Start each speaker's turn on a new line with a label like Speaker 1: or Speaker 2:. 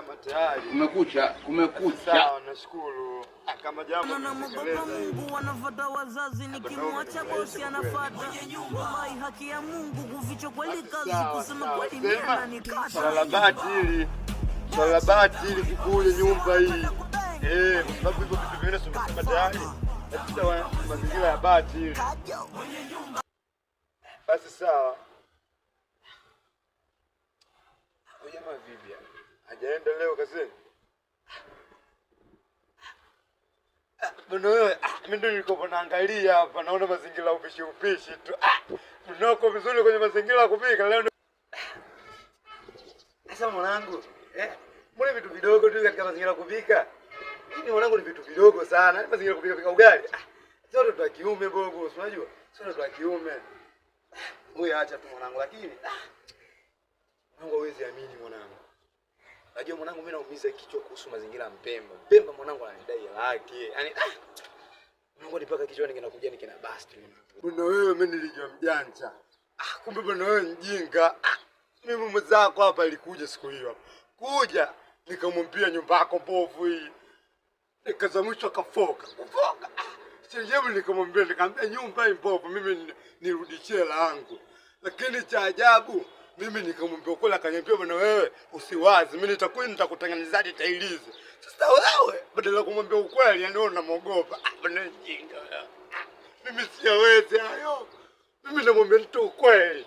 Speaker 1: kama tayari.
Speaker 2: Kumekucha.
Speaker 1: Sawa, nashukuru. Kama jambo
Speaker 3: namuogopa Mungu wanafuata wazazi nikimwacha bosi anafuata. Wallahi haki ya Mungu kuficha kweli kazi kusema kweli mimi ananikata.
Speaker 1: Swala bati ili kikule nyumba hii. Kwa sababu hivyo vitu vingine sio tayari. Katika mazingira ya bati hili. Basi sawa. Huyu jamaa vipi? Hajaenda leo kazini? Bwana wewe, mimi ndio nilikuwa naangalia hapa naona mazingira upishi tu. Unako vizuri kwenye mazingira ya kupika leo. Sasa mwanangu, mbona vitu vidogo tu katika mazingira ya kupika? Hivi mwanangu ni vitu vidogo sana. Mazingira ya kupika ugali. Sio watu wa kiume bogo, unajua? Sio watu wa kiume. Wewe acha tu mwanangu, lakini Mungu hawezi amini mwanangu. Unajua mwanangu mimi naumiza kichwa kuhusu mazingira ya Mpemba. Mpemba mwanangu ananidai yake. Yaani Mungu nipaka kichwani kinakuja nikina basti mwanangu. Bwana wewe mimi nilijua mjanja. Kumbe bwana wewe mjinga. Mimi mzako hapa ilikuja siku hiyo hapa. Kuja nikamwambia nyumba yako mbovu hii. Nikazamwisha kafoka. Sijui nikamwambia nyumba hii mbovu mimi nirudishie hela yangu. Lakini cha ajabu mimi nikamwambia kula akaniambia bwana wewe usiwazi mimi nitakutengenezaje tailizi. Sasa wewe badala ya kumwambia ukweli yani unamuogopa. Bwana jinga. Mimi siwezi hayo. Mimi namwambia tu ukweli.